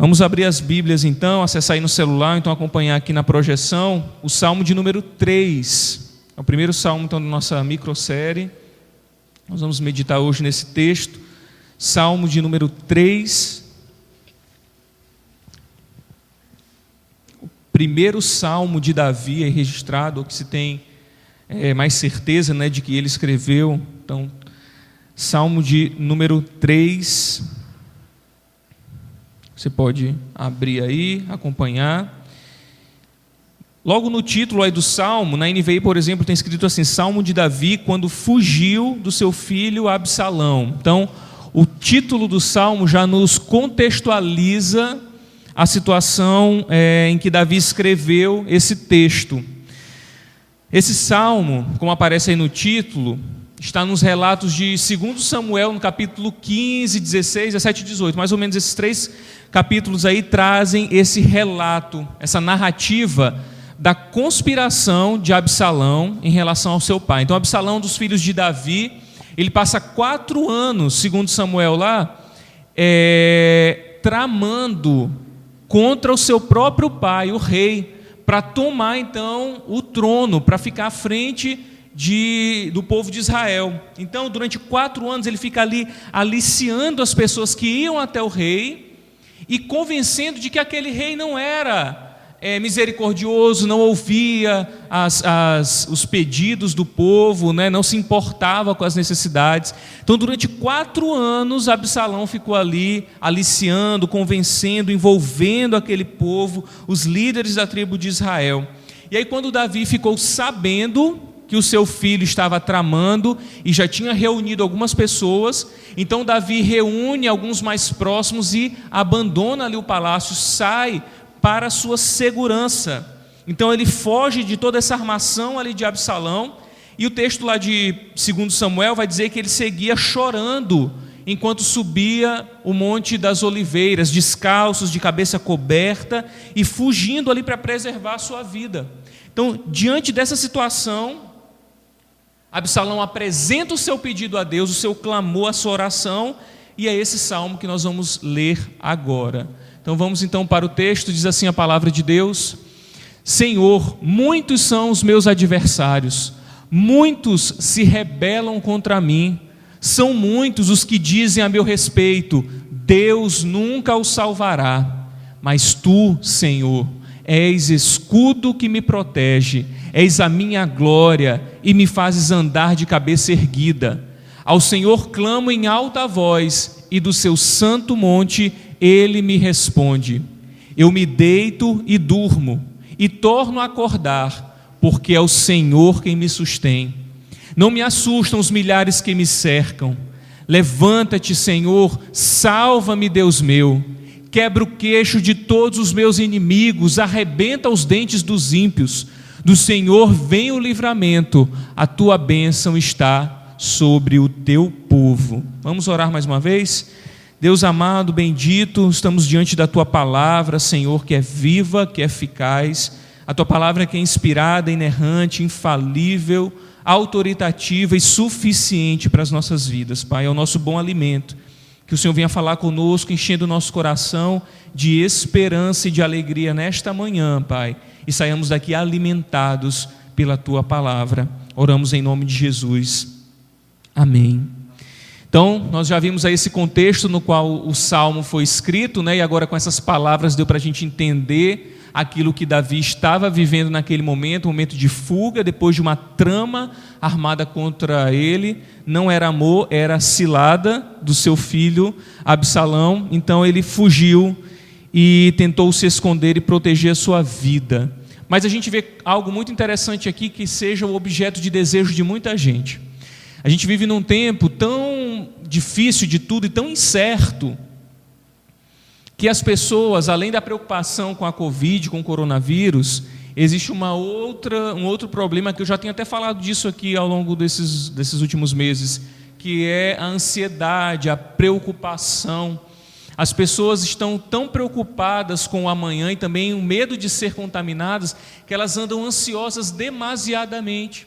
Vamos abrir as Bíblias então, acessar aí no celular, então acompanhar aqui na projeção o Salmo de número 3. É o primeiro Salmo então da nossa microsérie. Nós vamos meditar hoje nesse texto, Salmo de número 3. O primeiro Salmo de Davi é registrado, ou que se tem mais certeza, né, de que ele escreveu. Então, Salmo de número 3. Você pode abrir aí, acompanhar. Logo no título aí do Salmo, na NVI, por exemplo, tem escrito assim: Salmo de Davi quando fugiu do seu filho Absalão. Então, o título do Salmo já nos contextualiza a situação em que Davi escreveu esse texto. Esse Salmo, como aparece aí no título, está nos relatos de 2 Samuel, no capítulo 15, 16, 17 e 18. Mais ou menos esses 3 capítulos aí trazem esse relato, essa narrativa da conspiração de Absalão em relação ao seu pai. Então, Absalão, dos filhos de Davi, ele passa 4 anos, segundo Samuel lá, tramando contra o seu próprio pai, o rei, para tomar então o trono, para ficar à frente do povo de Israel. Então, durante 4 anos, ele fica ali aliciando as pessoas que iam até o rei e convencendo de que aquele rei não era misericordioso, não ouvia os pedidos do povo, né? Não se importava com as necessidades. Então, durante 4 anos, Absalão ficou ali aliciando, convencendo, envolvendo aquele povo, os líderes da tribo de Israel. E aí, quando Davi ficou sabendo que o seu filho estava tramando e já tinha reunido algumas pessoas, então Davi reúne alguns mais próximos e abandona ali o palácio, sai para a sua segurança. Então ele foge de toda essa armação ali de Absalão, e o texto lá de 2 Samuel vai dizer que ele seguia chorando enquanto subia o Monte das Oliveiras, descalços, de cabeça coberta e fugindo ali para preservar a sua vida. Então, diante dessa situação, Absalão apresenta o seu pedido a Deus, o seu clamor, a sua oração, e é esse salmo que nós vamos ler agora. Então vamos então para o texto. Diz assim a palavra de Deus: Senhor, muitos são os meus adversários, muitos se rebelam contra mim, são muitos os que dizem a meu respeito: Deus nunca o salvará. Mas tu, Senhor, és escudo que me protege, és a minha glória e me fazes andar de cabeça erguida. Ao Senhor clamo em alta voz, e do seu santo monte Ele me responde. Eu me deito e durmo, e torno a acordar, porque é o Senhor quem me sustém. Não me assustam os milhares que me cercam. Levanta-te, Senhor, salva-me, Deus meu. Quebra o queixo de todos os meus inimigos, arrebenta os dentes dos ímpios. Do Senhor vem o livramento, a tua bênção está sobre o teu povo. Vamos orar mais uma vez? Deus amado, bendito, estamos diante da tua palavra, Senhor, que é viva, que é eficaz. A tua palavra que é inspirada, inerrante, infalível, autoritativa e suficiente para as nossas vidas, Pai. É o nosso bom alimento. Que o Senhor venha falar conosco, enchendo o nosso coração de esperança e de alegria nesta manhã, Pai, e saiamos daqui alimentados pela Tua palavra. Oramos em nome de Jesus. Amém. Então, nós já vimos aí esse contexto no qual o Salmo foi escrito, né? E agora com essas palavras deu para a gente entender aquilo que Davi estava vivendo naquele momento, um momento de fuga, depois de uma trama armada contra ele. Não era amor, era cilada do seu filho Absalão. Então ele fugiu e tentou se esconder e proteger a sua vida. Mas a gente vê algo muito interessante aqui, que seja o objeto de desejo de muita gente. A gente vive num tempo tão difícil de tudo e tão incerto, que as pessoas, além da preocupação com a Covid, com o coronavírus, existe um outro problema, que eu já tenho até falado disso aqui ao longo desses últimos meses, que é a ansiedade, a preocupação. As pessoas estão tão preocupadas com o amanhã e também o medo de ser contaminadas, que elas andam ansiosas demasiadamente.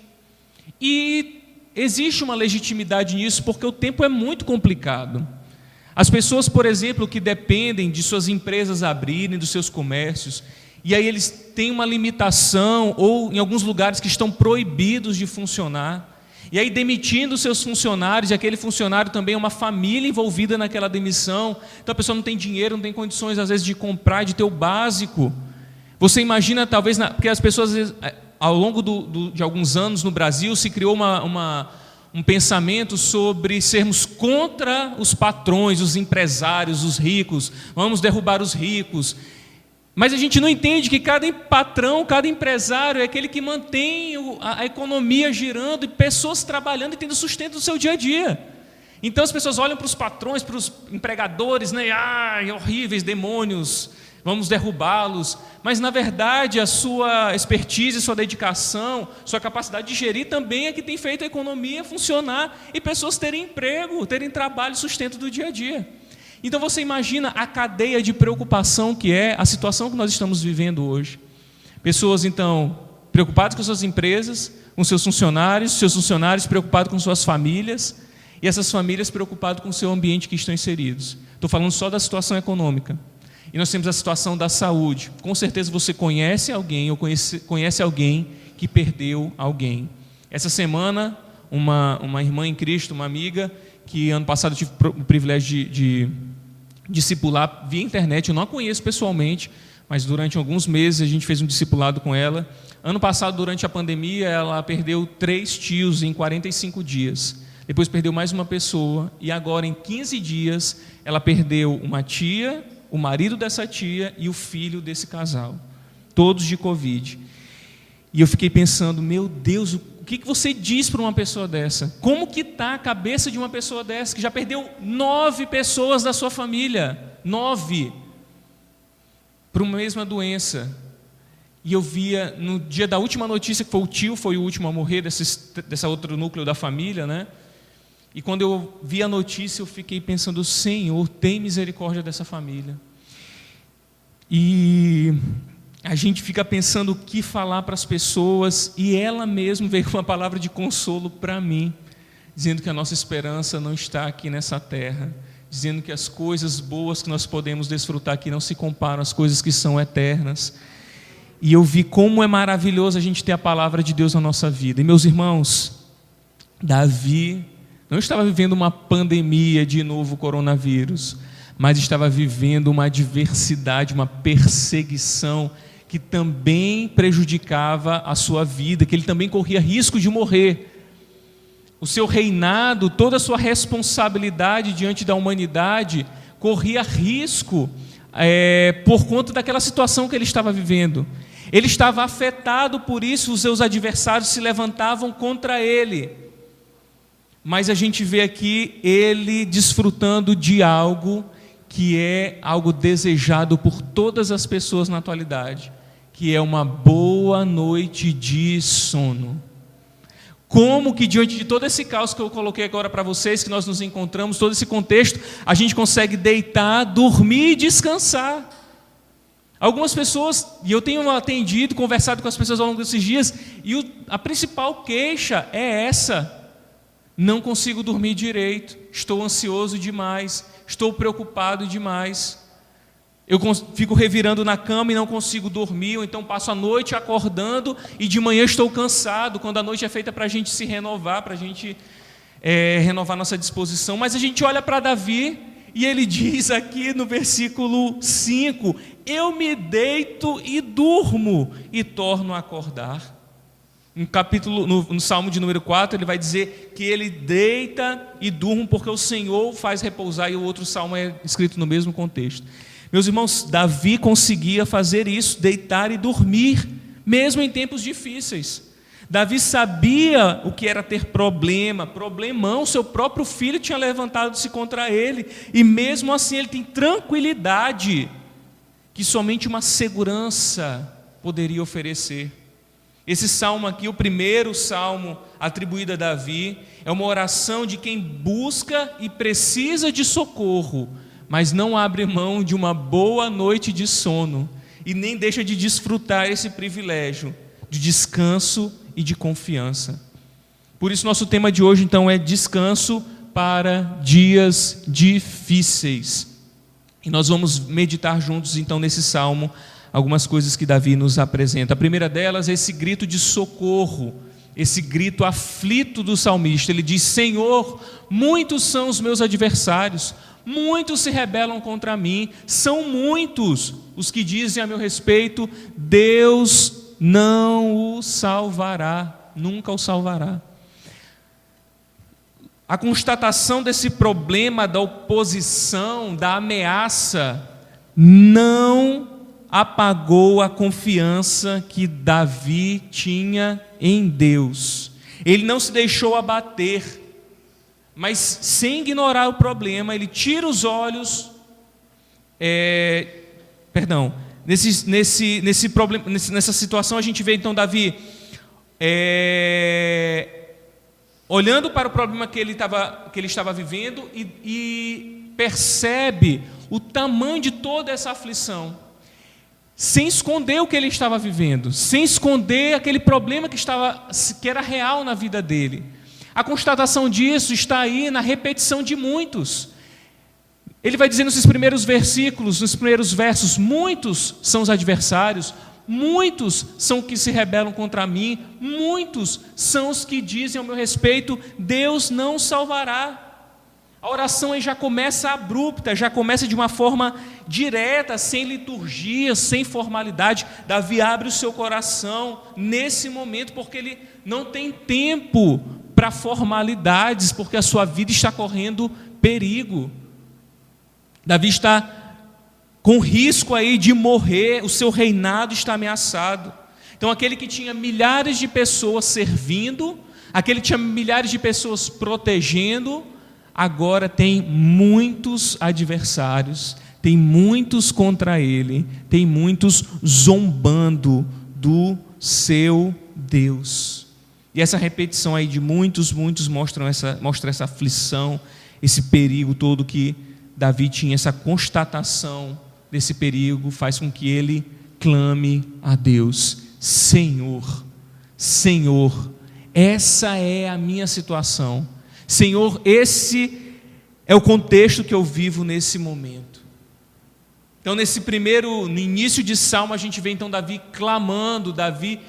E existe uma legitimidade nisso, porque o tempo é muito complicado. As pessoas, por exemplo, que dependem de suas empresas abrirem, dos seus comércios, e aí eles têm uma limitação, ou em alguns lugares que estão proibidos de funcionar, e aí demitindo seus funcionários, e aquele funcionário também é uma família envolvida naquela demissão, então a pessoa não tem dinheiro, não tem condições às vezes de comprar, de ter o básico. Você imagina talvez, porque as pessoas às vezes, ao longo de alguns anos no Brasil se criou um pensamento sobre sermos contra os patrões, os empresários, os ricos, vamos derrubar os ricos. Mas a gente não entende que cada patrão, cada empresário é aquele que mantém a economia girando e pessoas trabalhando e tendo sustento no seu dia a dia. Então as pessoas olham para os patrões, para os empregadores, né? Horríveis, demônios, vamos derrubá-los. Mas na verdade a sua expertise, sua dedicação, sua capacidade de gerir também é que tem feito a economia funcionar e pessoas terem emprego, terem trabalho, sustento do dia a dia. Então você imagina a cadeia de preocupação que é a situação que nós estamos vivendo hoje. Pessoas então preocupadas com suas empresas, com seus funcionários preocupados com suas famílias, e essas famílias preocupadas com o seu ambiente que estão inseridos. Estou falando só da situação econômica. E nós temos a situação da saúde. Com certeza você conhece alguém ou conhece alguém que perdeu alguém. Essa semana, uma irmã em Cristo, uma amiga, que ano passado eu tive o privilégio de discipular via internet, eu não a conheço pessoalmente, mas durante alguns meses a gente fez um discipulado com ela. Ano passado, durante a pandemia, ela perdeu 3 tios em 45 dias. Depois perdeu mais uma pessoa, e agora em 15 dias ela perdeu uma tia, o marido dessa tia e o filho desse casal, todos de Covid. E eu fiquei pensando, meu Deus, o que você diz para uma pessoa dessa? Como que está a cabeça de uma pessoa dessa, que já perdeu 9 pessoas da sua família? 9! Para uma mesma doença. E eu via, no dia da última notícia, que foi o tio, foi o último a morrer dessa outro núcleo da família, né? E quando eu vi a notícia, eu fiquei pensando, Senhor, tem misericórdia dessa família. E a gente fica pensando o que falar para as pessoas, e ela mesma veio com uma palavra de consolo para mim, dizendo que a nossa esperança não está aqui nessa terra, dizendo que as coisas boas que nós podemos desfrutar aqui não se comparam às coisas que são eternas. E eu vi como é maravilhoso a gente ter a palavra de Deus na nossa vida. E meus irmãos, Davi não estava vivendo uma pandemia de novo coronavírus, mas estava vivendo uma adversidade, uma perseguição que também prejudicava a sua vida, que ele também corria risco de morrer. O seu reinado, toda a sua responsabilidade diante da humanidade, corria risco por conta daquela situação que ele estava vivendo. Ele estava afetado por isso, os seus adversários se levantavam contra ele. Mas a gente vê aqui ele desfrutando de algo que é algo desejado por todas as pessoas na atualidade, que é uma boa noite de sono. Como que diante de todo esse caos que eu coloquei agora para vocês, que nós nos encontramos, todo esse contexto, a gente consegue deitar, dormir e descansar? Algumas pessoas, e eu tenho atendido, conversado com as pessoas ao longo desses dias, e a principal queixa é essa: não consigo dormir direito, estou ansioso demais, estou preocupado demais, eu fico revirando na cama e não consigo dormir, ou então passo a noite acordando e de manhã estou cansado, quando a noite é feita para a gente se renovar, para a gente renovar nossa disposição. Mas a gente olha para Davi e ele diz aqui no versículo 5, eu me deito e durmo e torno a acordar. No Salmo de número 4, ele vai dizer que ele deita e durma porque o Senhor faz repousar, e o outro salmo é escrito no mesmo contexto. Meus irmãos, Davi conseguia fazer isso, deitar e dormir, mesmo em tempos difíceis. Davi sabia o que era ter problemão, seu próprio filho tinha levantado-se contra ele, e mesmo assim ele tem tranquilidade que somente uma segurança poderia oferecer. Esse salmo aqui, o primeiro salmo atribuído a Davi, é uma oração de quem busca e precisa de socorro, mas não abre mão de uma boa noite de sono e nem deixa de desfrutar esse privilégio de descanso e de confiança. Por isso nosso tema de hoje então é descanso para dias difíceis. E nós vamos meditar juntos então nesse salmo algumas coisas que Davi nos apresenta. A primeira delas é esse grito de socorro, esse grito aflito do salmista. Ele diz: Senhor, muitos são os meus adversários, muitos se rebelam contra mim, são muitos os que dizem a meu respeito: Deus não o salvará, nunca o salvará. A constatação desse problema da oposição, da ameaça, não apagou a confiança que Davi tinha em Deus. Ele não se deixou abater, mas sem ignorar o problema, ele tira os olhos, nessa situação a gente vê então Davi olhando para o problema que ele estava vivendo e percebe o tamanho de toda essa aflição, sem esconder o que ele estava vivendo, sem esconder aquele problema que era real na vida dele. A constatação disso está aí na repetição de muitos. Ele vai dizer nesses primeiros versículos, nos primeiros versos: muitos são os adversários, muitos são os que se rebelam contra mim, muitos são os que dizem ao meu respeito: Deus não salvará. A oração aí já começa abrupta, já começa de uma forma direta, sem liturgia, sem formalidade. Davi abre o seu coração nesse momento, porque ele não tem tempo para formalidades, porque a sua vida está correndo perigo. Davi está com risco aí de morrer, o seu reinado está ameaçado. Então aquele que tinha milhares de pessoas servindo, aquele que tinha milhares de pessoas protegendo, agora tem muitos adversários, tem muitos contra ele, tem muitos zombando do seu Deus. E essa repetição aí de muitos mostra essa aflição, esse perigo todo que Davi tinha. Essa constatação desse perigo faz com que ele clame a Deus: Senhor, Senhor, essa é a minha situação. Senhor, esse é o contexto que eu vivo nesse momento. Então, no início de Salmo, a gente vê então Davi clamando, Davi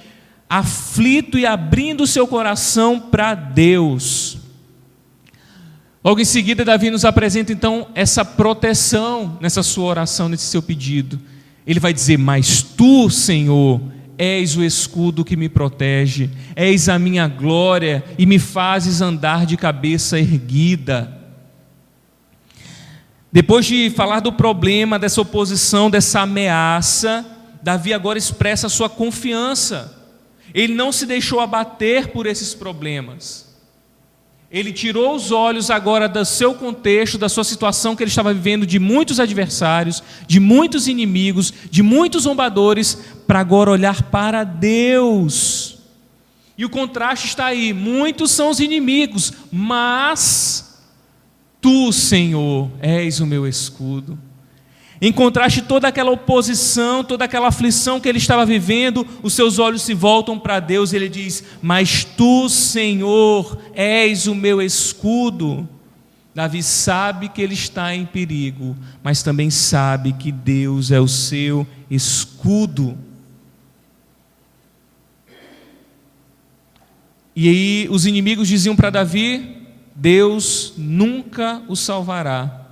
aflito e abrindo o seu coração para Deus. Logo em seguida, Davi nos apresenta então essa proteção nessa sua oração, nesse seu pedido. Ele vai dizer: mas tu, Senhor, és o escudo que me protege, és a minha glória e me fazes andar de cabeça erguida. Depois de falar do problema, dessa oposição, dessa ameaça, Davi agora expressa a sua confiança. Ele não se deixou abater por esses problemas. Ele tirou os olhos agora do seu contexto, da sua situação que ele estava vivendo, de muitos adversários, de muitos inimigos, de muitos zombadores, para agora olhar para Deus. E o contraste está aí: muitos são os inimigos, mas tu, Senhor, és o meu escudo. Em contraste, toda aquela oposição, toda aquela aflição que ele estava vivendo, os seus olhos se voltam para Deus e ele diz: mas tu, Senhor, és o meu escudo. Davi sabe que ele está em perigo, mas também sabe que Deus é o seu escudo. E aí os inimigos diziam para Davi: Deus nunca o salvará.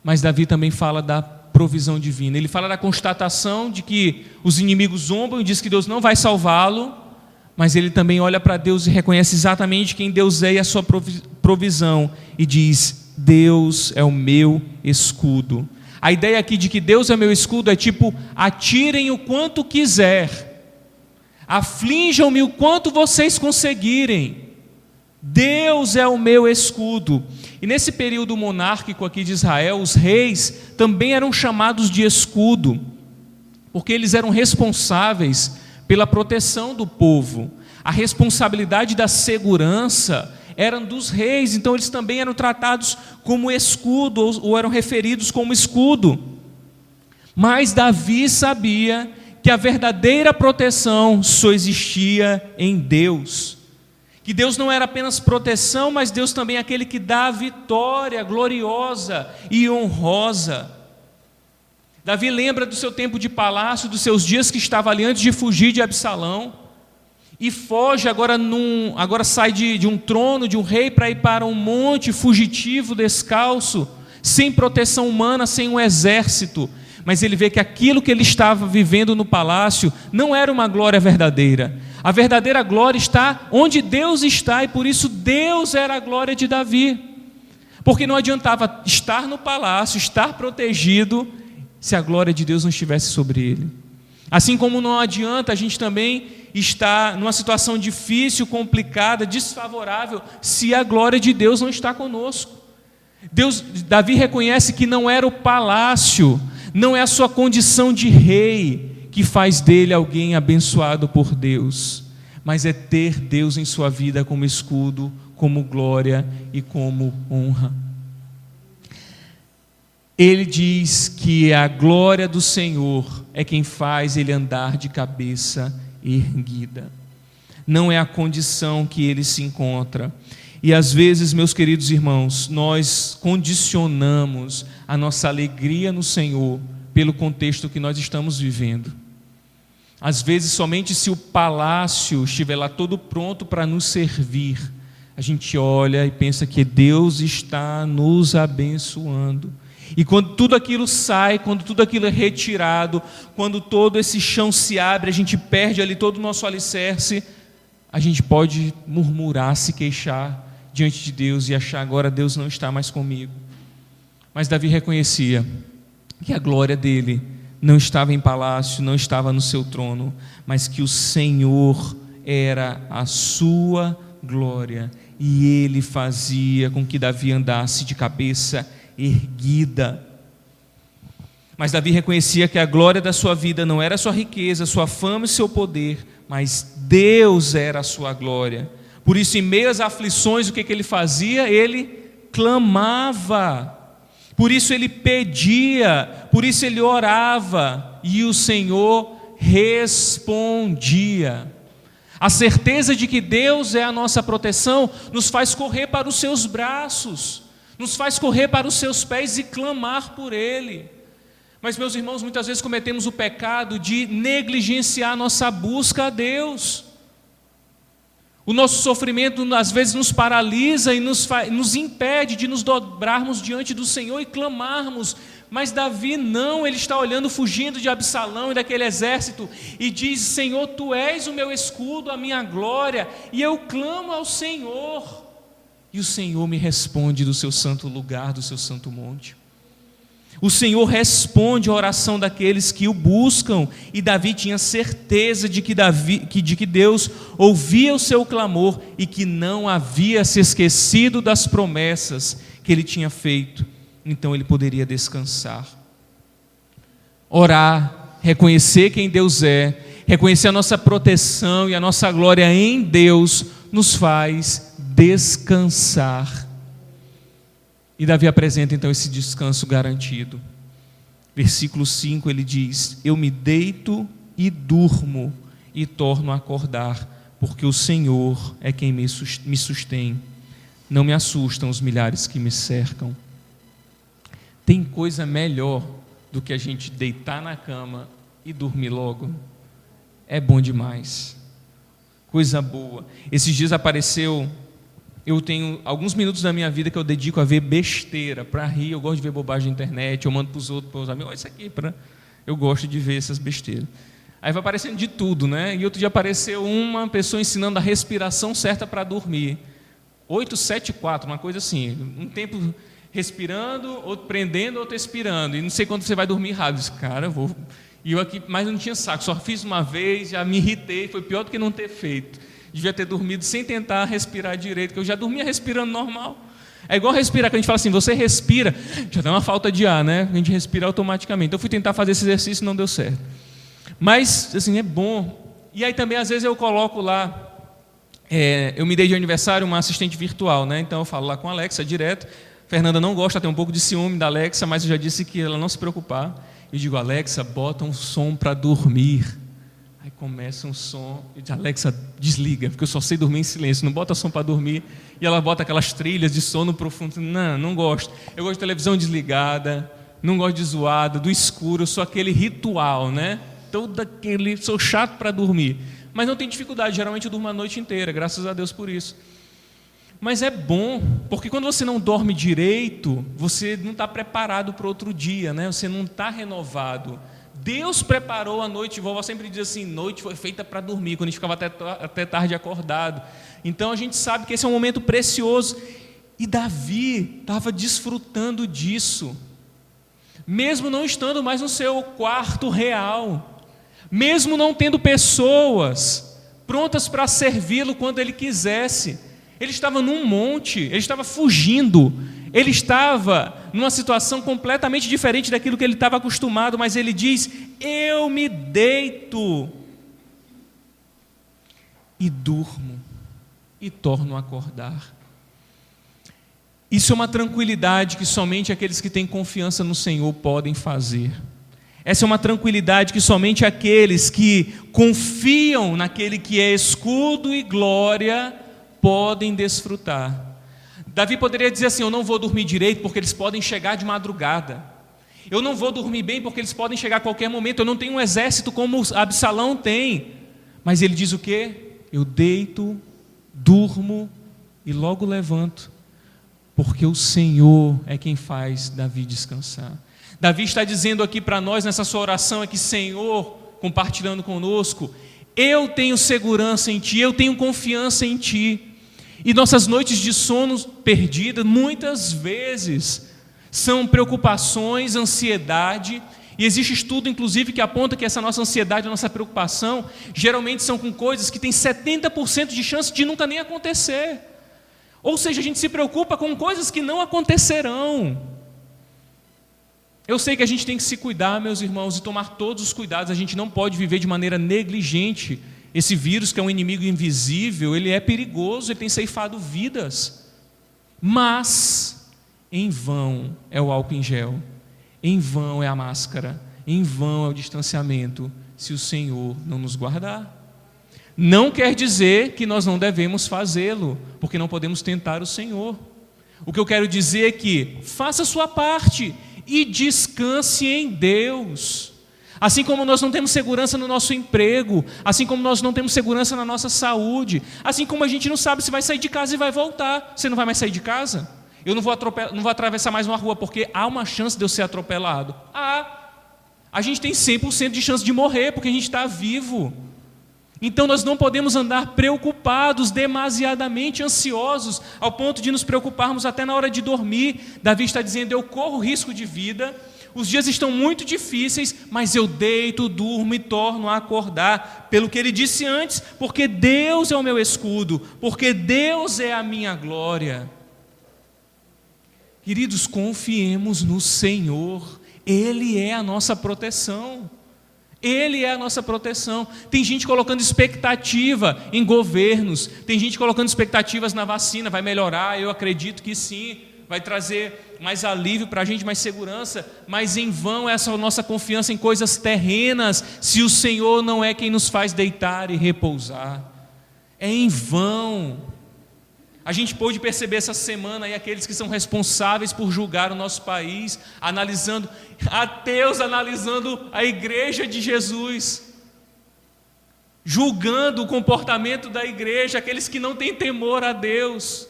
Mas Davi também fala da provisão divina. Ele fala da constatação de que os inimigos zombam e diz que Deus não vai salvá-lo, mas ele também olha para Deus e reconhece exatamente quem Deus é e a sua provisão, e diz: Deus é o meu escudo. A ideia aqui de que Deus é meu escudo é tipo: atirem o quanto quiser, aflinjam-me o quanto vocês conseguirem, Deus é o meu escudo. E nesse período monárquico aqui de Israel, os reis também eram chamados de escudo, porque eles eram responsáveis pela proteção do povo. A responsabilidade da segurança era dos reis, então eles também eram tratados como escudo, ou eram referidos como escudo. Mas Davi sabia que a verdadeira proteção só existia em Deus. Que Deus não era apenas proteção, mas Deus também é aquele que dá a vitória gloriosa e honrosa. Davi lembra do seu tempo de palácio, dos seus dias que estava ali antes de fugir de Absalão, e foge agora sai de um trono, de um rei, para ir para um monte fugitivo, descalço, sem proteção humana, sem um exército. Mas ele vê que aquilo que ele estava vivendo no palácio não era uma glória verdadeira. A verdadeira glória está onde Deus está, e por isso Deus era a glória de Davi. Porque não adiantava estar no palácio, estar protegido, se a glória de Deus não estivesse sobre ele. Assim como não adianta a gente também estar numa situação difícil, complicada, desfavorável, se a glória de Deus não está conosco. Davi reconhece que não era o palácio, não é a sua condição de rei que faz dele alguém abençoado por Deus, mas é ter Deus em sua vida como escudo, como glória e como honra. Ele diz que a glória do Senhor é quem faz ele andar de cabeça erguida. Não é a condição que ele se encontra. E às vezes, meus queridos irmãos, nós condicionamos a nossa alegria no Senhor pelo contexto que nós estamos vivendo. Às vezes, somente se o palácio estiver lá todo pronto para nos servir, a gente olha e pensa que Deus está nos abençoando. E quando tudo aquilo sai, quando tudo aquilo é retirado, quando todo esse chão se abre, a gente perde ali todo o nosso alicerce, a gente pode murmurar, se queixar diante de Deus e achar agora Deus não está mais comigo. Mas Davi reconhecia que a glória dele não estava em palácio, não estava no seu trono, mas que o Senhor era a sua glória, e ele fazia com que Davi andasse de cabeça erguida. Mas Davi reconhecia que a glória da sua vida não era a sua riqueza, sua fama e seu poder, mas Deus era a sua glória. Por isso, em meio às aflições, o que ele fazia? Ele clamava. Por isso ele pedia, por isso ele orava, e o Senhor respondia. A certeza de que Deus é a nossa proteção nos faz correr para os seus braços, nos faz correr para os seus pés e clamar por Ele. Mas, meus irmãos, muitas vezes cometemos o pecado de negligenciar nossa busca a Deus. O nosso sofrimento às vezes nos paralisa e nos impede de nos dobrarmos diante do Senhor e clamarmos. Mas Davi não, ele está olhando, fugindo de Absalão e daquele exército, e diz: Senhor, Tu és o meu escudo, a minha glória, e eu clamo ao Senhor. E o Senhor me responde do seu santo lugar, do seu santo monte. O Senhor responde a oração daqueles que o buscam, e Davi tinha certeza de que Deus ouvia o seu clamor e que não havia se esquecido das promessas que ele tinha feito. Então ele poderia descansar. Orar, reconhecer quem Deus é, reconhecer a nossa proteção e a nossa glória em Deus, nos faz descansar. E Davi apresenta então esse descanso garantido. Versículo 5 ele diz: eu me deito e durmo e torno a acordar, porque o Senhor é quem me sustém. Não me assustam os milhares que me cercam. Tem coisa melhor do que a gente deitar na cama e dormir logo? É bom demais. Coisa boa. Esses dias apareceu... Eu tenho alguns minutos da minha vida que eu dedico a ver besteira, para rir. Eu gosto de ver bobagem na internet, eu mando para os outros, para os amigos: olha isso aqui, eu gosto de ver essas besteiras. Aí vai aparecendo de tudo, né? E outro dia apareceu uma pessoa ensinando a respiração certa para dormir. 8-7-4, uma coisa assim. Um tempo respirando, outro prendendo, outro expirando. E não sei quando você vai dormir errado. Eu disse: cara, eu vou... E eu aqui, mas eu não tinha saco, só fiz uma vez, já me irritei, foi pior do que não ter feito. Devia ter dormido sem tentar respirar direito, que eu já dormia respirando normal. É igual respirar, que a gente fala assim: você respira, já dá uma falta de ar, né? A gente respira automaticamente. Então eu fui tentar fazer esse exercício e não deu certo. Mas, assim, é bom. E aí também, às vezes, eu coloco lá, eu me dei de aniversário uma assistente virtual, né? Então eu falo lá com a Alexa direto. Fernanda não gosta, tem um pouco de ciúme da Alexa, mas eu já disse que ela não se preocupar. Eu digo: Alexa, bota um som para dormir. Aí começa um som, e diz: Alexa, desliga, porque eu só sei dormir em silêncio, não bota som para dormir. E ela bota aquelas trilhas de sono profundo. Não gosto. Eu gosto de televisão desligada, não gosto de zoada, do escuro, eu sou aquele ritual, né? Sou chato para dormir. Mas não tenho dificuldade, geralmente eu durmo a noite inteira, graças a Deus por isso. Mas é bom, porque quando você não dorme direito, você não está preparado para outro dia, né? Você não está renovado. Deus preparou a noite, vovó sempre diz assim, noite foi feita para dormir, quando a gente ficava até tarde acordado. Então a gente sabe que esse é um momento precioso. E Davi estava desfrutando disso, mesmo não estando mais no seu quarto real, mesmo não tendo pessoas prontas para servi-lo quando ele quisesse. Ele estava num monte, ele estava fugindo, ele estava numa situação completamente diferente daquilo que ele estava acostumado, mas ele diz: eu me deito e durmo e torno a acordar. Isso é uma tranquilidade que somente aqueles que têm confiança no Senhor podem fazer. Essa é uma tranquilidade que somente aqueles que confiam naquele que é escudo e glória podem desfrutar. Davi poderia dizer assim: eu não vou dormir direito porque eles podem chegar de madrugada. Eu não vou dormir bem porque eles podem chegar a qualquer momento. Eu não tenho um exército como Absalão tem. Mas ele diz o quê? Eu deito, durmo e logo levanto, porque o Senhor é quem faz Davi descansar. Davi está dizendo aqui para nós nessa sua oração aqui: Senhor, compartilhando conosco, eu tenho segurança em Ti, eu tenho confiança em Ti. E nossas noites de sono perdidas, muitas vezes, são preocupações, ansiedade, e existe estudo, inclusive, que aponta que essa nossa ansiedade, a nossa preocupação, geralmente são com coisas que têm 70% de chance de nunca nem acontecer. Ou seja, a gente se preocupa com coisas que não acontecerão. Eu sei que a gente tem que se cuidar, meus irmãos, e tomar todos os cuidados. A gente não pode viver de maneira negligente. Esse vírus, que é um inimigo invisível, ele é perigoso, ele tem ceifado vidas. Mas, em vão é o álcool em gel, em vão é a máscara, em vão é o distanciamento, se o Senhor não nos guardar. Não quer dizer que nós não devemos fazê-lo, porque não podemos tentar o Senhor. O que eu quero dizer é que faça a sua parte e descanse em Deus. Assim como nós não temos segurança no nosso emprego, assim como nós não temos segurança na nossa saúde, assim como a gente não sabe se vai sair de casa e vai voltar. Você não vai mais sair de casa? Eu não vou atravessar mais uma rua porque há uma chance de eu ser atropelado. A gente tem 100% de chance de morrer porque a gente está vivo. Então nós não podemos andar preocupados, demasiadamente ansiosos, ao ponto de nos preocuparmos até na hora de dormir. Davi está dizendo: eu corro risco de vida, os dias estão muito difíceis, mas eu deito, durmo e torno a acordar, pelo que ele disse antes, porque Deus é o meu escudo, porque Deus é a minha glória. Queridos, confiemos no Senhor, Ele é a nossa proteção. Ele é a nossa proteção. Tem gente colocando expectativa em governos, tem gente colocando expectativas na vacina, vai melhorar, eu acredito que sim, vai trazer mais alívio para a gente, mais segurança, mas em vão é essa nossa confiança em coisas terrenas, se o Senhor não é quem nos faz deitar e repousar. É em vão. A gente pôde perceber essa semana aí aqueles que são responsáveis por julgar o nosso país, analisando, ateus analisando a igreja de Jesus, julgando o comportamento da igreja, aqueles que não têm temor a Deus,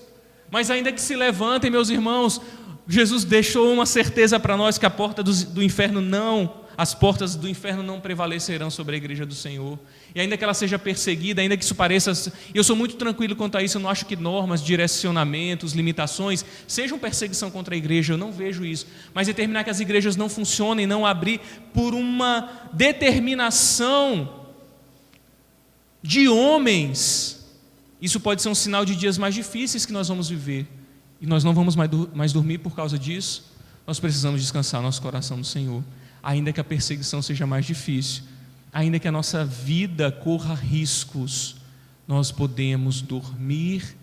mas ainda que se levantem, meus irmãos, Jesus deixou uma certeza para nós, que a porta do inferno as portas do inferno não prevalecerão sobre a igreja do Senhor. E ainda que ela seja perseguida, ainda que isso pareça... Eu sou muito tranquilo quanto a isso, eu não acho que normas, direcionamentos, limitações sejam perseguição contra a igreja, eu não vejo isso. Mas determinar que as igrejas não funcionem, não abrir por uma determinação de homens, isso pode ser um sinal de dias mais difíceis que nós vamos viver. E nós não vamos mais dormir por causa disso. Nós precisamos descansar nosso coração no Senhor. Ainda que a perseguição seja mais difícil, ainda que a nossa vida corra riscos, nós podemos dormir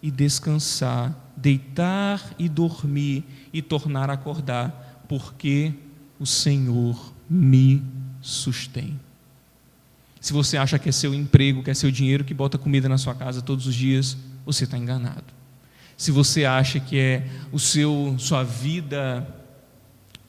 e descansar, deitar e dormir e tornar a acordar, porque o Senhor me sustém. Se você acha que é seu emprego, que é seu dinheiro que bota comida na sua casa todos os dias, você está enganado. Se você acha que é sua vida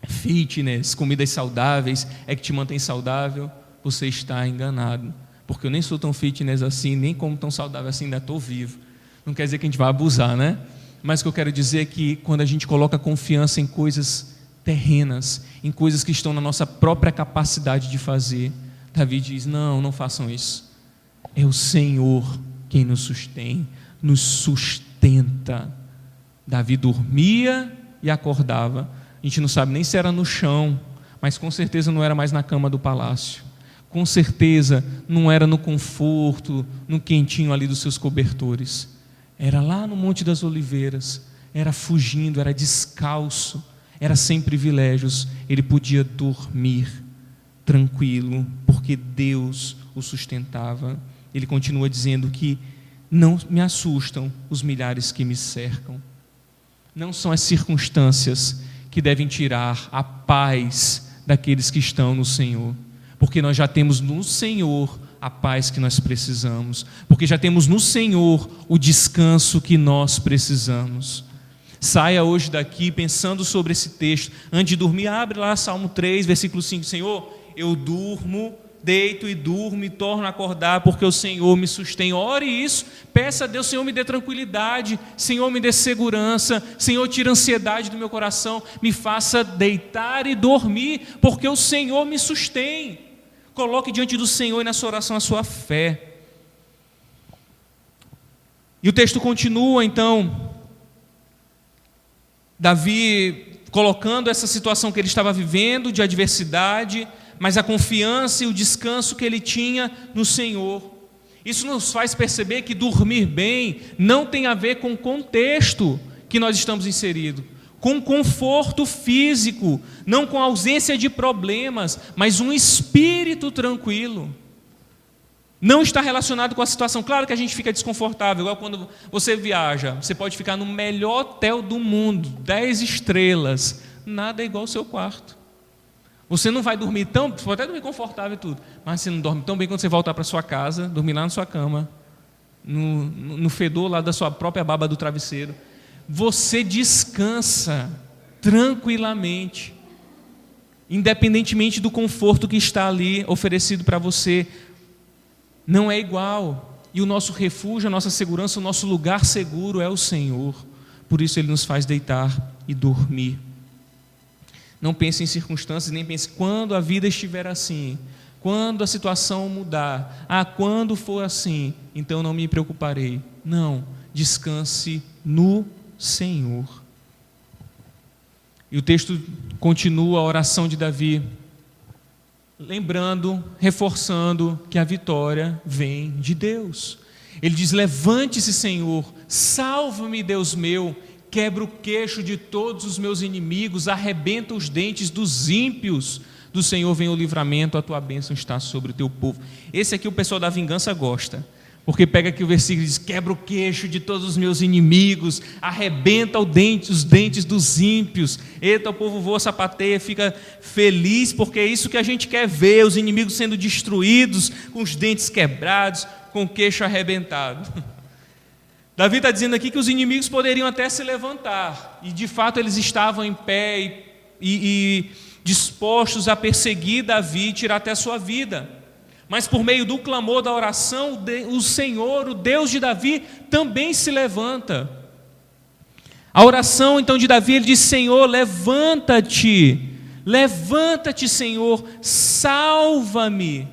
fitness, comidas saudáveis, é que te mantém saudável, você está enganado. Porque eu nem sou tão fitness assim, nem como tão saudável assim, ainda estou vivo. Não quer dizer que a gente vai abusar, né? Mas o que eu quero dizer é que quando a gente coloca confiança em coisas terrenas, em coisas que estão na nossa própria capacidade de fazer, Davi diz, não façam isso. É o Senhor quem nos sustém, nos sustenta. Davi dormia e acordava. A gente não sabe nem se era no chão, mas com certeza não era mais na cama do palácio. Com certeza não era no conforto, no quentinho ali dos seus cobertores. Era lá no Monte das Oliveiras, era fugindo, era descalço, era sem privilégios. Ele podia dormir tranquilo, porque Deus o sustentava. Ele continua dizendo que não me assustam os milhares que me cercam. Não são as circunstâncias que devem tirar a paz daqueles que estão no Senhor, porque nós já temos no Senhor a paz que nós precisamos, porque já temos no Senhor o descanso que nós precisamos. Saia hoje daqui pensando sobre esse texto. Antes de dormir, abre lá Salmo 3, versículo 5. Senhor, eu durmo, deito e durmo e torno a acordar, porque o Senhor me sustém. Ore isso, peça a Deus, Senhor, me dê tranquilidade, Senhor, me dê segurança, Senhor, tira a ansiedade do meu coração, me faça deitar e dormir, porque o Senhor me sustém. Coloque diante do Senhor e na sua oração a sua fé. E o texto continua então, Davi colocando essa situação que ele estava vivendo de adversidade, mas a confiança e o descanso que ele tinha no Senhor. Isso nos faz perceber que dormir bem não tem a ver com o contexto que nós estamos inseridos, com conforto físico, não com ausência de problemas, mas um espírito tranquilo. Não está relacionado com a situação. Claro que a gente fica desconfortável, igual quando você viaja, você pode ficar no melhor hotel do mundo, 10 estrelas, nada é igual ao seu quarto. Você não vai dormir tão, você pode até dormir confortável e tudo, mas você não dorme tão bem quando você voltar para sua casa, dormir lá na sua cama, no fedor lá da sua própria baba do travesseiro. Você descansa tranquilamente, independentemente do conforto que está ali oferecido para você. Não é igual. E o nosso refúgio, a nossa segurança, o nosso lugar seguro é o Senhor. Por isso Ele nos faz deitar e dormir. Não pense em circunstâncias, nem pense quando a vida estiver assim, quando a situação mudar, quando for assim, então não me preocuparei. Não, descanse no Senhor. E o texto continua a oração de Davi, lembrando, reforçando que a vitória vem de Deus. Ele diz, levante-se, Senhor, salva-me, Deus meu, quebra o queixo de todos os meus inimigos, arrebenta os dentes dos ímpios. Do Senhor vem o livramento, a tua bênção está sobre o teu povo. Esse aqui o pessoal da vingança gosta, porque pega aqui o versículo e diz, quebra o queixo de todos os meus inimigos, arrebenta os dentes dos ímpios. Eita, o povo voa, sapateia, fica feliz, porque é isso que a gente quer ver, os inimigos sendo destruídos, com os dentes quebrados, com o queixo arrebentado. Davi está dizendo aqui que os inimigos poderiam até se levantar, e de fato eles estavam em pé e dispostos a perseguir Davi e tirar até a sua vida. Mas por meio do clamor, da oração, o Senhor, o Deus de Davi, também se levanta. A oração então de Davi, ele diz, Senhor, levanta-te, Senhor, salva-me.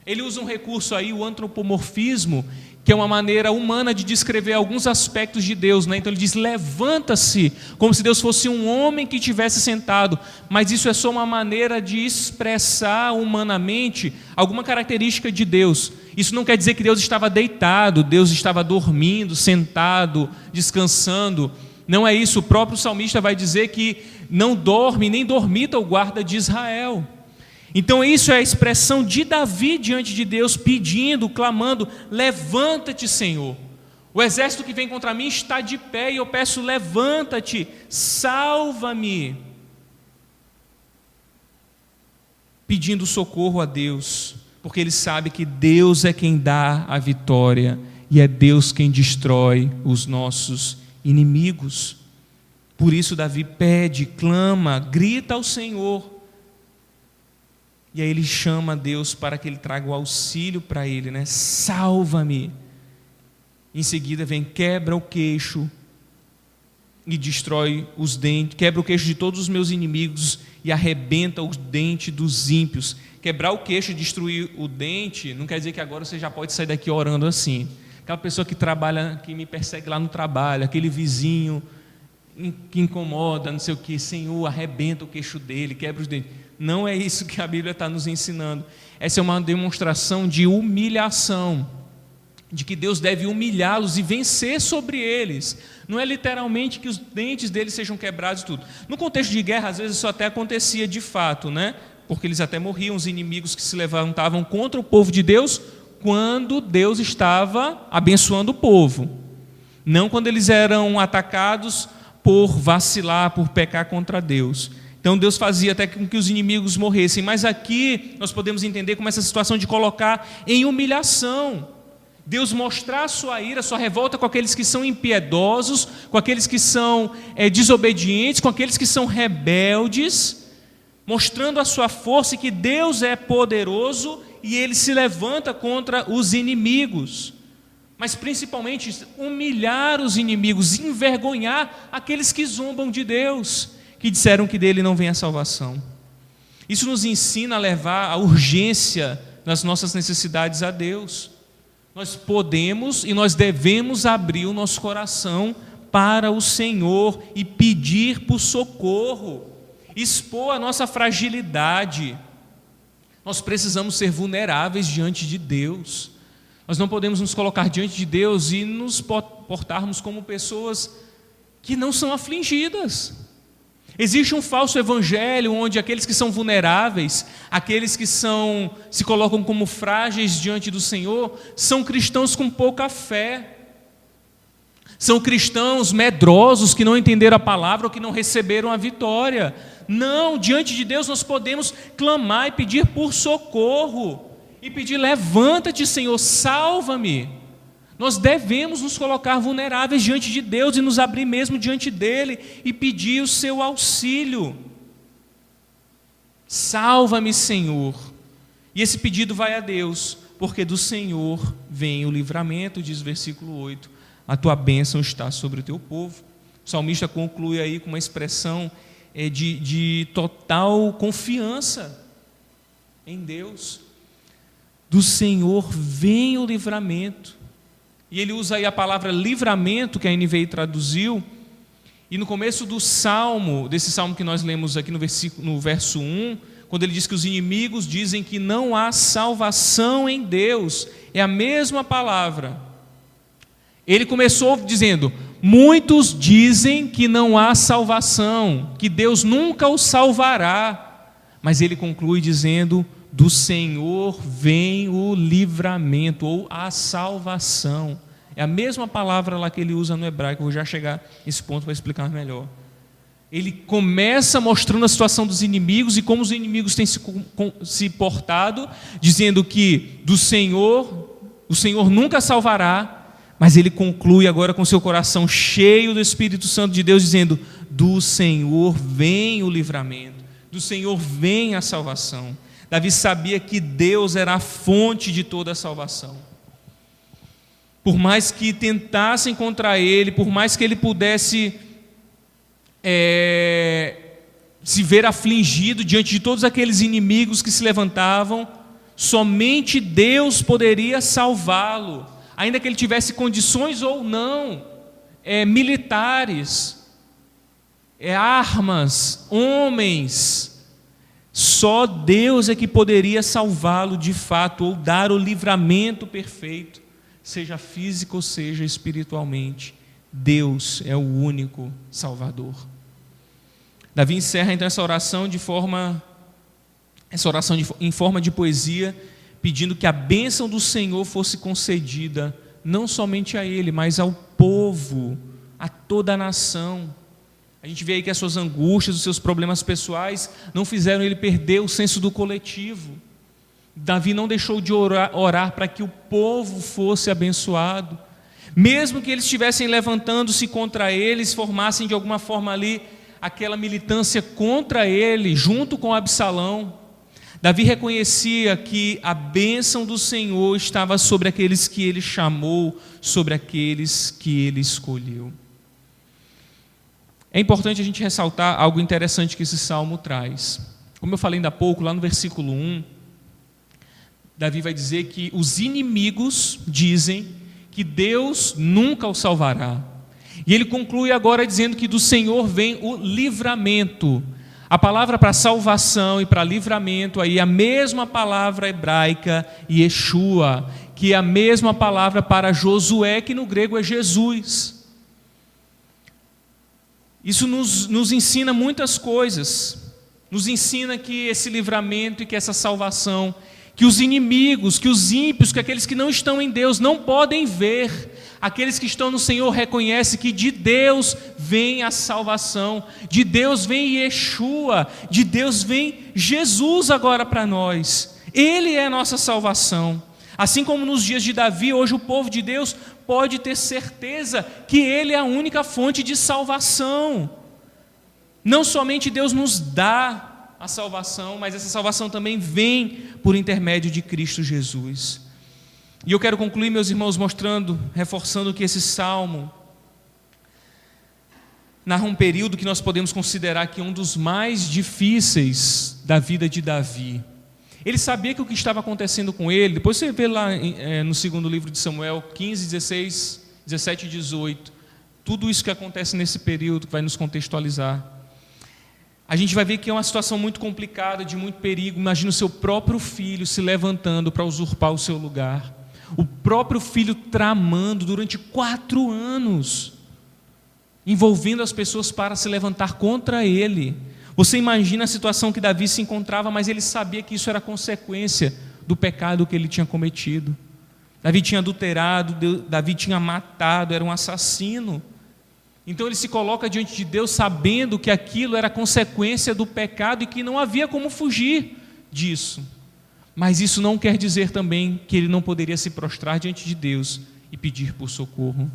Ele usa um recurso aí, o antropomorfismo, que é uma maneira humana de descrever alguns aspectos de Deus, né? Então ele diz, levanta-se, como se Deus fosse um homem que estivesse sentado, mas isso é só uma maneira de expressar humanamente alguma característica de Deus. Isso não quer dizer que Deus estava deitado, Deus estava dormindo, sentado, descansando. Não é isso. O próprio salmista vai dizer que não dorme nem dormita o guarda de Israel. Então isso é a expressão de Davi diante de Deus, pedindo, clamando, levanta-te, Senhor. O exército que vem contra mim está de pé e eu peço, levanta-te, salva-me. Pedindo socorro a Deus, porque ele sabe que Deus é quem dá a vitória e é Deus quem destrói os nossos inimigos. Por isso Davi pede, clama, grita ao Senhor. E aí ele chama a Deus para que ele traga o auxílio para ele, né? Salva-me. Em seguida vem, quebra o queixo e destrói os dentes, quebra o queixo de todos os meus inimigos e arrebenta os dentes dos ímpios. Quebrar o queixo e destruir o dente não quer dizer que agora você já pode sair daqui orando assim. Aquela pessoa que trabalha, que me persegue lá no trabalho, aquele vizinho que incomoda, não sei o que, Senhor, arrebenta o queixo dele, quebra os dentes. Não é isso que a Bíblia está nos ensinando. Essa é uma demonstração de humilhação, de que Deus deve humilhá-los e vencer sobre eles. Não é literalmente que os dentes deles sejam quebrados e tudo. No contexto de guerra, às vezes isso até acontecia de fato, né? Porque eles até morriam, os inimigos que se levantavam contra o povo de Deus, quando Deus estava abençoando o povo. Não quando eles eram atacados por vacilar, por pecar contra Deus. Então Deus fazia até com que os inimigos morressem. Mas aqui nós podemos entender como essa situação de colocar em humilhação. Deus mostrar a sua ira, a sua revolta com aqueles que são impiedosos, com aqueles que são desobedientes, com aqueles que são rebeldes, mostrando a sua força e que Deus é poderoso e Ele se levanta contra os inimigos. Mas principalmente humilhar os inimigos, envergonhar aqueles que zombam de Deus, que disseram que dele não vem a salvação. Isso nos ensina a levar a urgência das nossas necessidades a Deus. Nós podemos e nós devemos abrir o nosso coração para o Senhor e pedir por socorro, expor a nossa fragilidade. Nós precisamos ser vulneráveis diante de Deus. Nós não podemos nos colocar diante de Deus e nos portarmos como pessoas que não são afligidas. Existe um falso evangelho onde aqueles que são vulneráveis, aqueles que se colocam como frágeis diante do Senhor, são cristãos com pouca fé. São cristãos medrosos que não entenderam a palavra ou que não receberam a vitória. Não, diante de Deus nós podemos clamar e pedir por socorro. E pedir, levanta-te, Senhor, salva-me. Nós devemos nos colocar vulneráveis diante de Deus e nos abrir mesmo diante dEle e pedir o seu auxílio. Salva-me, Senhor. E esse pedido vai a Deus, porque do Senhor vem o livramento, diz o versículo 8. A tua bênção está sobre o teu povo. O salmista conclui aí com uma expressão de total confiança em Deus. Do Senhor vem o livramento. E ele usa aí a palavra livramento, que a NVI traduziu, e no começo do salmo, desse salmo que nós lemos aqui no verso 1, quando ele diz que os inimigos dizem que não há salvação em Deus, é a mesma palavra. Ele começou dizendo, muitos dizem que não há salvação, que Deus nunca os salvará, mas ele conclui dizendo, do Senhor vem o livramento, ou a salvação. É a mesma palavra lá que ele usa no hebraico, eu vou já chegar nesse ponto para explicar melhor. Ele começa mostrando a situação dos inimigos e como os inimigos têm se portado, dizendo que do Senhor, o Senhor nunca salvará, mas ele conclui agora com seu coração cheio do Espírito Santo de Deus, dizendo, do Senhor vem o livramento, do Senhor vem a salvação. Davi sabia que Deus era a fonte de toda a salvação. Por mais que tentassem contra ele, por mais que ele pudesse se ver afligido diante de todos aqueles inimigos que se levantavam, somente Deus poderia salvá-lo, ainda que ele tivesse condições ou não, militares, armas, homens. Só Deus é que poderia salvá-lo de fato, ou dar o livramento perfeito, seja físico ou seja espiritualmente. Deus é o único Salvador. Davi encerra então essa oração em forma de poesia, pedindo que a bênção do Senhor fosse concedida, não somente a ele, mas ao povo, a toda a nação. A gente vê aí que as suas angústias, os seus problemas pessoais não fizeram ele perder o senso do coletivo. Davi não deixou de orar para que o povo fosse abençoado. Mesmo que eles estivessem levantando-se contra eles, formassem de alguma forma ali aquela militância contra ele, junto com Absalão, Davi reconhecia que a bênção do Senhor estava sobre aqueles que ele chamou, sobre aqueles que ele escolheu. É importante a gente ressaltar algo interessante que esse salmo traz. Como eu falei ainda há pouco, lá no versículo 1, Davi vai dizer que os inimigos dizem que Deus nunca o salvará. E ele conclui agora dizendo que do Senhor vem o livramento. A palavra para salvação e para livramento aí é a mesma palavra hebraica Yeshua, que é a mesma palavra para Josué, que no grego é Jesus. Isso nos ensina muitas coisas. Nos ensina que esse livramento e que essa salvação, que os inimigos, que os ímpios, que aqueles que não estão em Deus não podem ver. Aqueles que estão no Senhor reconhecem que de Deus vem a salvação, de Deus vem Yeshua, de Deus vem Jesus agora para nós. Ele é a nossa salvação. Assim como nos dias de Davi, hoje o povo de Deus pode ter certeza que Ele é a única fonte de salvação. Não somente Deus nos dá a salvação, mas essa salvação também vem por intermédio de Cristo Jesus. E eu quero concluir, meus irmãos, reforçando que esse salmo narra um período que nós podemos considerar que é um dos mais difíceis da vida de Davi. Ele sabia que o que estava acontecendo com ele, depois você vê lá no segundo livro de Samuel, 15, 16, 17 e 18, tudo isso que acontece nesse período que vai nos contextualizar. A gente vai ver que é uma situação muito complicada, de muito perigo. Imagina o seu próprio filho se levantando para usurpar o seu lugar. O próprio filho tramando durante 4 anos, envolvendo as pessoas para se levantar contra ele. Você imagina a situação que Davi se encontrava, mas ele sabia que isso era consequência do pecado que ele tinha cometido. Davi tinha adulterado, Davi tinha matado, era um assassino. Então ele se coloca diante de Deus sabendo que aquilo era consequência do pecado e que não havia como fugir disso. Mas isso não quer dizer também que ele não poderia se prostrar diante de Deus e pedir por socorro.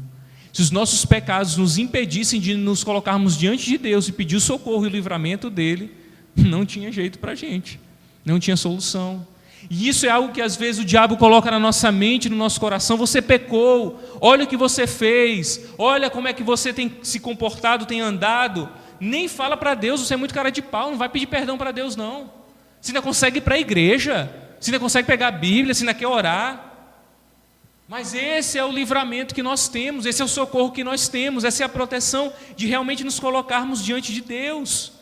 Se os nossos pecados nos impedissem de nos colocarmos diante de Deus e pedir o socorro e o livramento dele, não tinha jeito para a gente, não tinha solução. E isso é algo que às vezes o diabo coloca na nossa mente, no nosso coração. Você pecou, olha o que você fez, olha como é que você tem se comportado, tem andado. Nem fala para Deus, você é muito cara de pau, não vai pedir perdão para Deus não. Você ainda consegue ir para a igreja, você ainda consegue pegar a Bíblia, você ainda quer orar. Mas esse é o livramento que nós temos, esse é o socorro que nós temos, essa é a proteção de realmente nos colocarmos diante de Deus.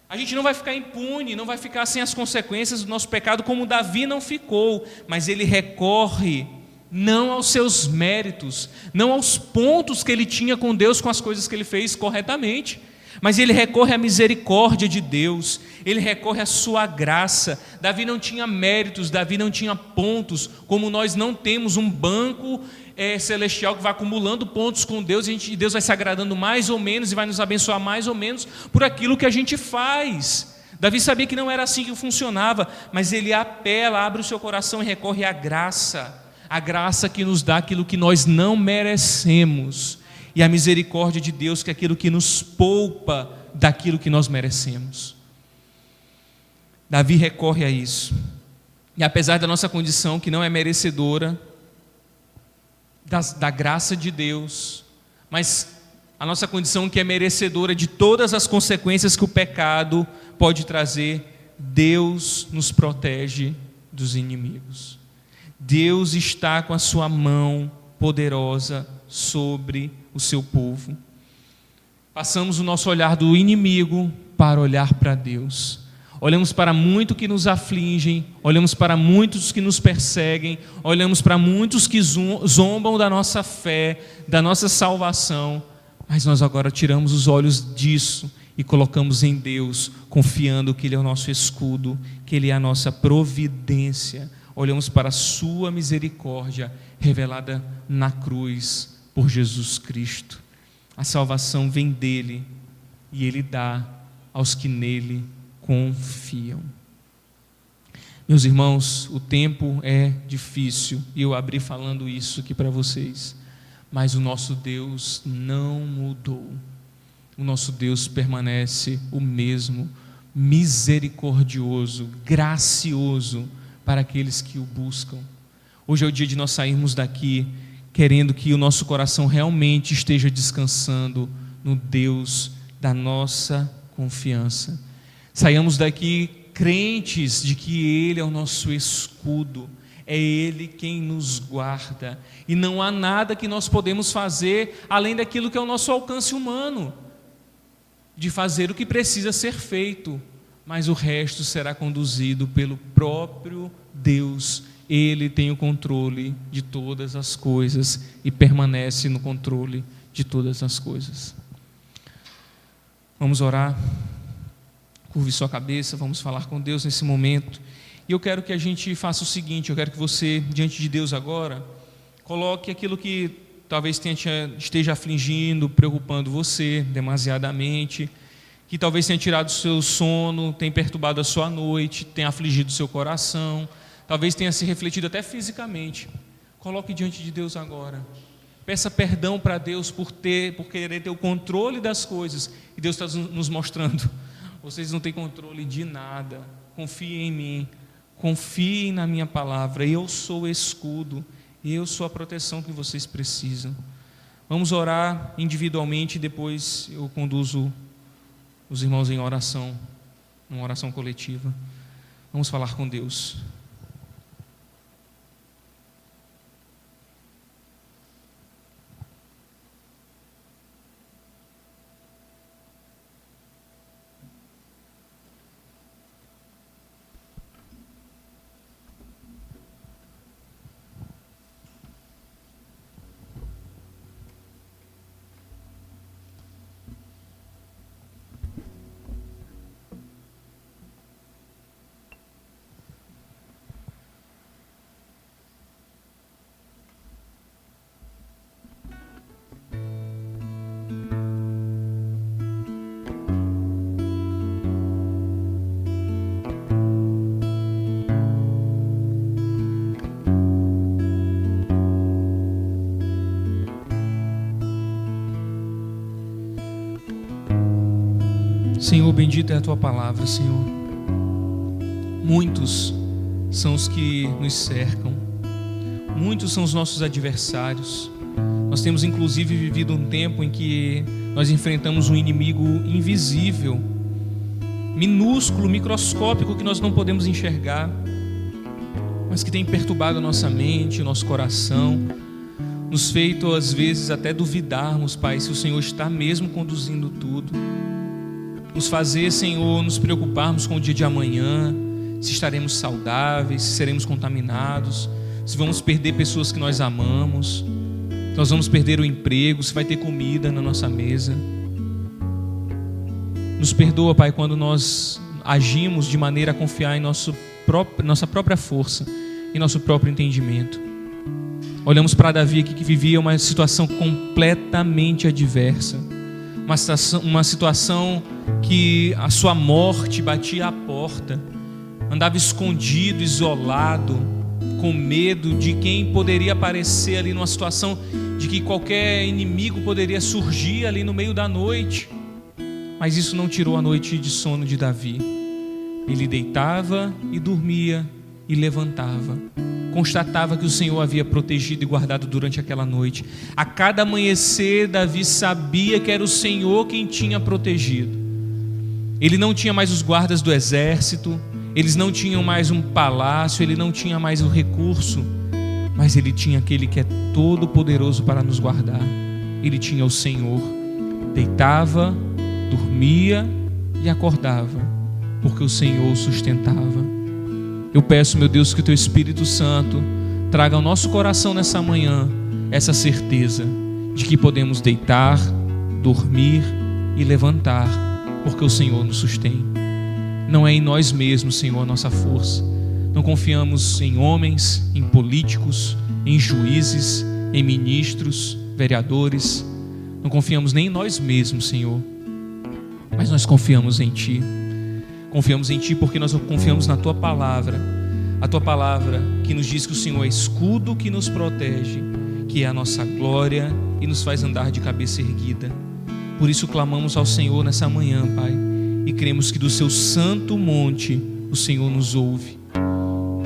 A gente não vai ficar impune, não vai ficar sem as consequências do nosso pecado, como Davi não ficou, mas ele recorre não aos seus méritos, não aos pontos que ele tinha com Deus, com as coisas que ele fez corretamente, mas ele recorre à misericórdia de Deus, ele recorre à sua graça. Davi não tinha méritos, Davi não tinha pontos, como nós não temos um banco celestial que vai acumulando pontos com Deus, e Deus vai se agradando mais ou menos e vai nos abençoar mais ou menos por aquilo que a gente faz. Davi sabia que não era assim que funcionava, mas ele apela, abre o seu coração e recorre à graça, a graça que nos dá aquilo que nós não merecemos, e a misericórdia de Deus, que é aquilo que nos poupa daquilo que nós merecemos. Davi recorre a isso, e apesar da nossa condição que não é merecedora da graça de Deus, mas a nossa condição que é merecedora de todas as consequências que o pecado pode trazer, Deus nos protege dos inimigos. Deus está com a sua mão poderosa sobre o seu povo. Passamos o nosso olhar do inimigo para olhar para Deus. Olhamos para muito que nos afligem, olhamos para muitos que nos perseguem, olhamos para muitos que zombam da nossa fé, da nossa salvação, mas nós agora tiramos os olhos disso e colocamos em Deus, confiando que Ele é o nosso escudo, que Ele é a nossa providência. Olhamos para a sua misericórdia revelada na cruz por Jesus Cristo. A salvação vem dele e Ele dá aos que nele confiam. Meus irmãos, o tempo é difícil, e eu abri falando isso aqui para vocês, mas o nosso Deus não mudou. O nosso Deus permanece o mesmo, misericordioso, gracioso para aqueles que o buscam. Hoje é o dia de nós sairmos daqui querendo que o nosso coração realmente esteja descansando no Deus da nossa confiança. Saiamos daqui crentes de que Ele é o nosso escudo, é Ele quem nos guarda, e não há nada que nós podemos fazer além daquilo que é o nosso alcance humano, de fazer o que precisa ser feito, mas o resto será conduzido pelo próprio Deus. Ele tem o controle de todas as coisas e permanece no controle de todas as coisas. Vamos orar. Curve sua cabeça, vamos falar com Deus nesse momento. E eu quero que a gente faça o seguinte: eu quero que você, diante de Deus agora, coloque aquilo que talvez esteja afligindo, preocupando você demasiadamente, que talvez tenha tirado o seu sono, tenha perturbado a sua noite, tenha afligido o seu coração, talvez tenha se refletido até fisicamente. Coloque diante de Deus agora. Peça perdão para Deus por querer ter o controle das coisas. E Deus está nos mostrando: vocês não têm controle de nada. Confiem em mim, confiem na minha palavra. Eu sou o escudo, eu sou a proteção que vocês precisam. Vamos orar individualmente, depois eu conduzo os irmãos em oração, uma oração coletiva. Vamos falar com Deus. Senhor, bendita é a Tua palavra, Senhor. Muitos são os que nos cercam, muitos são os nossos adversários. Nós temos inclusive vivido um tempo em que nós enfrentamos um inimigo invisível, minúsculo, microscópico, que nós não podemos enxergar, mas que tem perturbado a nossa mente, o nosso coração, nos feito às vezes até duvidarmos, Pai, se o Senhor está mesmo conduzindo tudo. Nos fazer, Senhor, nos preocuparmos com o dia de amanhã, se estaremos saudáveis, se seremos contaminados, se vamos perder pessoas que nós amamos, se nós vamos perder o emprego, se vai ter comida na nossa mesa. Nos perdoa, Pai, quando nós agimos de maneira a confiar em nossa própria força, em nosso próprio entendimento. Olhamos para Davi aqui, que vivia uma situação completamente adversa, uma situação que a sua morte batia à porta, andava escondido, isolado, com medo de quem poderia aparecer ali, numa situação de que qualquer inimigo poderia surgir ali no meio da noite. Mas isso não tirou a noite de sono de Davi. Ele deitava e dormia e levantava, constatava que o Senhor havia protegido e guardado durante aquela noite. A cada amanhecer, Davi sabia que era o Senhor quem tinha protegido. Ele não tinha mais os guardas do exército, eles não tinham mais um palácio, ele não tinha mais o recurso, mas ele tinha aquele que é todo poderoso para nos guardar. Ele tinha o Senhor. Deitava, dormia e acordava, porque o Senhor o sustentava. Eu peço, meu Deus, que o Teu Espírito Santo traga ao nosso coração nessa manhã essa certeza de que podemos deitar, dormir e levantar, porque o Senhor nos sustém. Não é em nós mesmos, Senhor, a nossa força. Não confiamos em homens, em políticos, em juízes, em ministros, vereadores. Não confiamos nem em nós mesmos, Senhor, mas nós confiamos em Ti. Confiamos em Ti porque nós confiamos na Tua palavra, A tua palavra que nos diz que o Senhor é escudo que nos protege, que é a nossa glória e nos faz andar de cabeça erguida. Por isso clamamos ao Senhor nessa manhã, Pai, e cremos que do seu santo monte o Senhor nos ouve.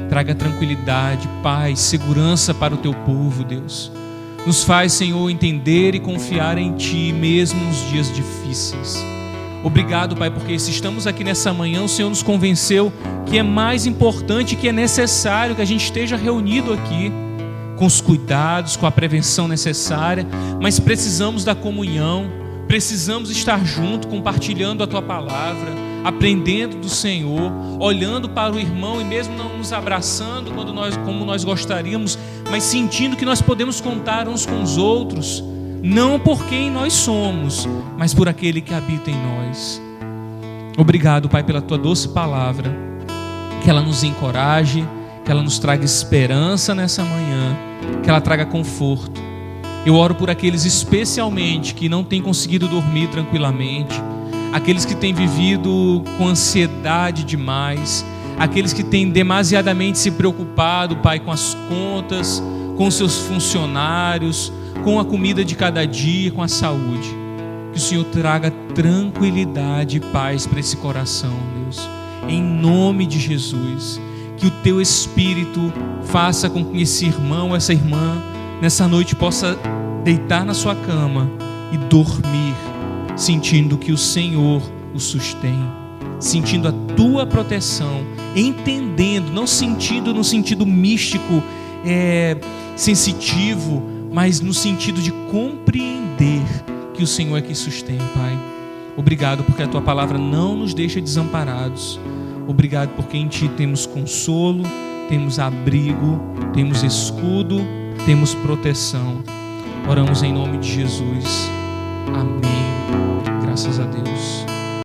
Traga tranquilidade, paz, segurança para o teu povo, Deus. Nos faz, Senhor, entender e confiar em Ti, mesmo nos dias difíceis. Obrigado, Pai, porque se estamos aqui nessa manhã, o Senhor nos convenceu que é mais importante, que é necessário que a gente esteja reunido aqui, com os cuidados, com a prevenção necessária, mas precisamos da comunhão, precisamos estar junto, compartilhando a Tua palavra, aprendendo do Senhor, olhando para o irmão e mesmo não nos abraçando como nós gostaríamos, mas sentindo que nós podemos contar uns com os outros, não por quem nós somos, mas por aquele que habita em nós. Obrigado, Pai, pela Tua doce palavra, que ela nos encoraje, que ela nos traga esperança nessa manhã, que ela traga conforto. Eu oro por aqueles especialmente que não têm conseguido dormir tranquilamente, aqueles que têm vivido com ansiedade demais, aqueles que têm demasiadamente se preocupado, Pai, com as contas, com os seus funcionários, com a comida de cada dia, com a saúde. Que o Senhor traga tranquilidade e paz para esse coração, Deus, em nome de Jesus. Que o Teu Espírito faça com que esse irmão, essa irmã, nessa noite possa deitar na sua cama e dormir, sentindo que o Senhor o sustém, sentindo a Tua proteção, entendendo, não sentindo no sentido místico, sensitivo, mas no sentido de compreender que o Senhor é que sustém, Pai. Obrigado porque a Tua palavra não nos deixa desamparados. Obrigado porque em Ti temos consolo, temos abrigo, temos escudo, temos proteção. Oramos em nome de Jesus. Amém. Graças a Deus.